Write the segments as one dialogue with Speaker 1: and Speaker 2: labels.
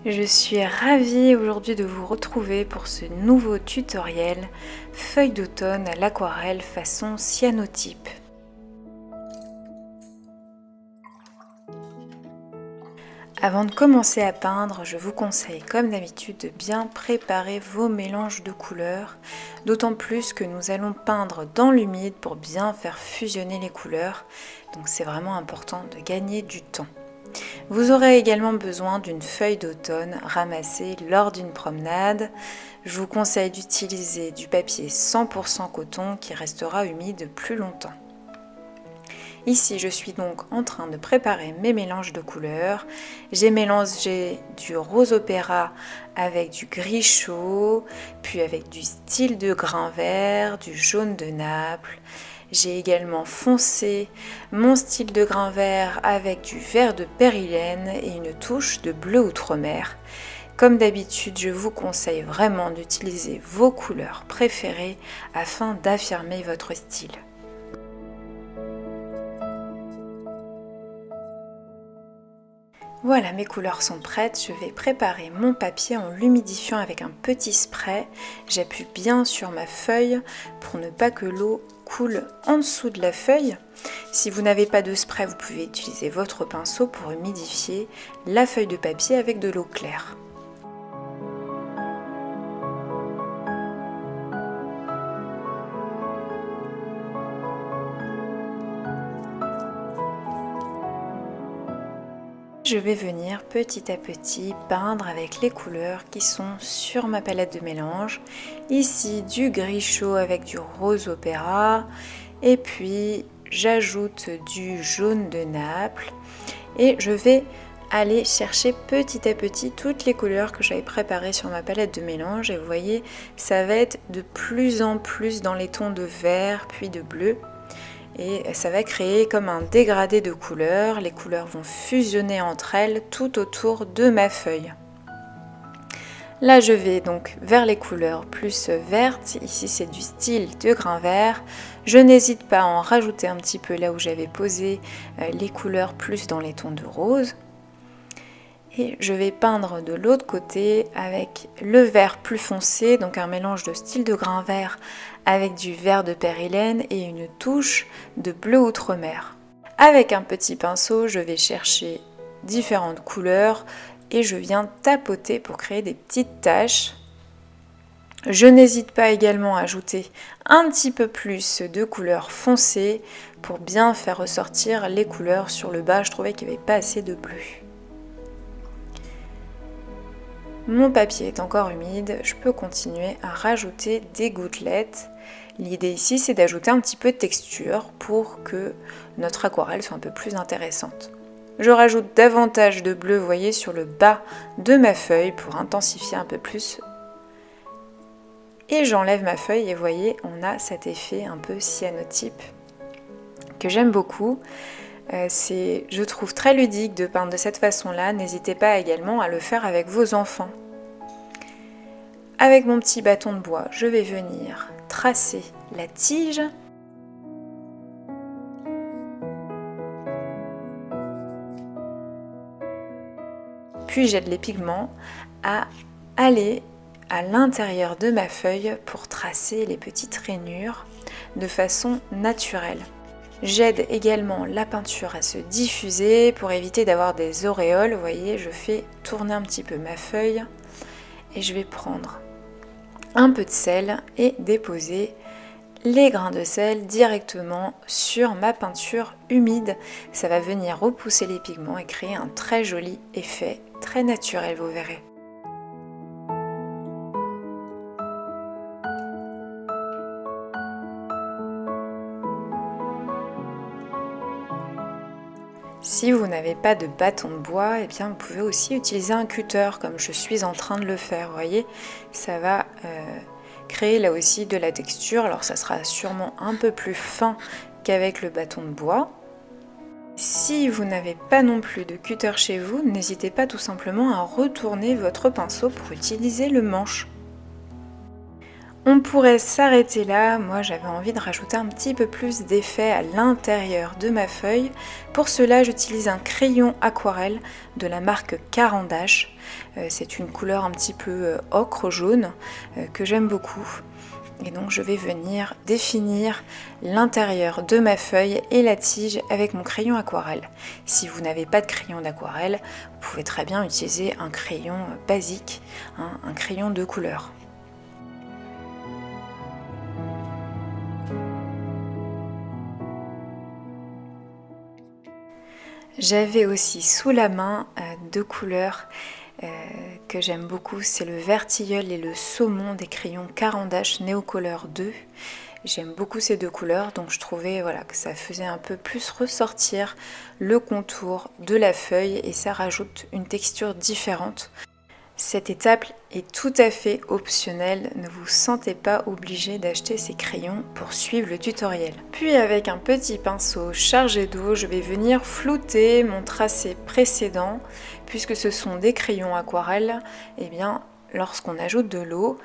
Speaker 1: Je suis ravie aujourd'hui de vous retrouver pour ce nouveau tutoriel feuilles d'automne à l'aquarelle façon cyanotype. Avant de commencer à peindre, je vous conseille comme d'habitude de bien préparer vos mélanges de couleurs, d'autant plus que nous allons peindre dans l'humide pour bien faire fusionner les couleurs, donc c'est vraiment important de gagner du temps. Vous aurez également besoin d'une feuille d'automne ramassée lors d'une promenade. Je vous conseille d'utiliser du papier 100% coton qui restera humide plus longtemps. Ici, je suis donc en train de préparer mes mélanges de couleurs. J'ai mélangé du rose opéra avec du gris chaud, puis avec du style de grain vert, du jaune de Naples. J'ai également foncé mon style de grain vert avec du vert de périlène et une touche de bleu outre-mer. Comme d'habitude, je vous conseille vraiment d'utiliser vos couleurs préférées afin d'affirmer votre style. Voilà, mes couleurs sont prêtes. Je vais préparer mon papier en l'humidifiant avec un petit spray. J'appuie bien sur ma feuille pour ne pas que l'eau coule en dessous de la feuille. Si vous n'avez pas de spray, vous pouvez utiliser votre pinceau pour humidifier la feuille de papier avec de l'eau claire. Je vais venir petit à petit peindre avec les couleurs qui sont sur ma palette de mélange. Ici du gris chaud avec du rose opéra et puis j'ajoute du jaune de Naples et je vais aller chercher petit à petit toutes les couleurs que j'avais préparées sur ma palette de mélange et vous voyez ça va être de plus en plus dans les tons de vert puis de bleu. Et ça va créer comme un dégradé de couleurs. Les couleurs vont fusionner entre elles tout autour de ma feuille. Là, je vais donc vers les couleurs plus vertes. Ici, c'est du style de grain vert. Je n'hésite pas à en rajouter un petit peu là où j'avais posé les couleurs plus dans les tons de rose. Et je vais peindre de l'autre côté avec le vert plus foncé, donc un mélange de style de grain vert avec du vert de périlène et une touche de bleu outre-mer. Avec un petit pinceau, je vais chercher différentes couleurs et je viens tapoter pour créer des petites taches. Je n'hésite pas également à ajouter un petit peu plus de couleurs foncées pour bien faire ressortir les couleurs sur le bas. Je trouvais qu'il n'y avait pas assez de bleu. Mon papier est encore humide, je peux continuer à rajouter des gouttelettes. L'idée ici, c'est d'ajouter un petit peu de texture pour que notre aquarelle soit un peu plus intéressante. Je rajoute davantage de bleu, vous voyez, sur le bas de ma feuille pour intensifier un peu plus. Et j'enlève ma feuille et vous voyez, on a cet effet un peu cyanotype que j'aime beaucoup. C'est, je trouve, très ludique de peindre de cette façon-là. N'hésitez pas également à le faire avec vos enfants. Avec mon petit bâton de bois, je vais venir tracer la tige. Puis j'aide les pigments à aller à l'intérieur de ma feuille pour tracer les petites rainures de façon naturelle. J'aide également la peinture à se diffuser pour éviter d'avoir des auréoles. Vous voyez, je fais tourner un petit peu ma feuille et je vais prendre un peu de sel et déposer les grains de sel directement sur ma peinture humide. Ça va venir repousser les pigments et créer un très joli effet, très naturel, vous verrez. Si vous n'avez pas de bâton de bois, eh bien vous pouvez aussi utiliser un cutter comme je suis en train de le faire. Vous voyez, ça va créer là aussi de la texture. Alors ça sera sûrement un peu plus fin qu'avec le bâton de bois. Si vous n'avez pas non plus de cutter chez vous, n'hésitez pas tout simplement à retourner votre pinceau pour utiliser le manche. On pourrait s'arrêter là, moi j'avais envie de rajouter un petit peu plus d'effet à l'intérieur de ma feuille. Pour cela j'utilise un crayon aquarelle de la marque Caran d'Ache. C'est une couleur un petit peu ocre jaune que j'aime beaucoup. Et donc je vais venir définir l'intérieur de ma feuille et la tige avec mon crayon aquarelle. Si vous n'avez pas de crayon d'aquarelle, vous pouvez très bien utiliser un crayon basique, un crayon de couleur. J'avais aussi sous la main deux couleurs que j'aime beaucoup, c'est le vert tilleul et le saumon des crayons Caran d'Ache Neocolor 2. J'aime beaucoup ces deux couleurs, donc je trouvais que ça faisait un peu plus ressortir le contour de la feuille et ça rajoute une texture différente. Cette étape est tout à fait optionnelle, ne vous sentez pas obligé d'acheter ces crayons pour suivre le tutoriel. Puis avec un petit pinceau chargé d'eau, je vais venir flouter mon tracé précédent, puisque ce sont des crayons aquarelles, et bien lorsqu'on ajoute de l'eau,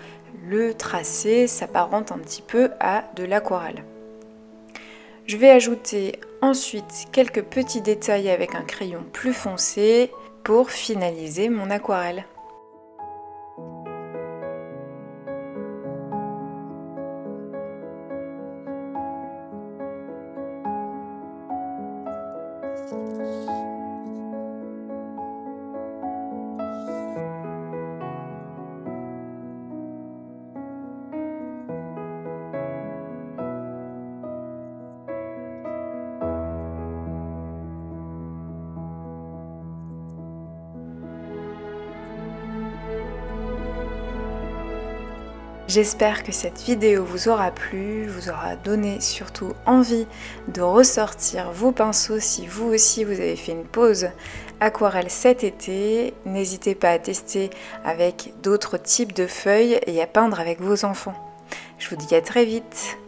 Speaker 1: le tracé s'apparente un petit peu à de l'aquarelle. Je vais ajouter ensuite quelques petits détails avec un crayon plus foncé pour finaliser mon aquarelle. J'espère que cette vidéo vous aura plu, vous aura donné surtout envie de ressortir vos pinceaux si vous aussi vous avez fait une pause aquarelle cet été. N'hésitez pas à tester avec d'autres types de feuilles et à peindre avec vos enfants. Je vous dis à très vite.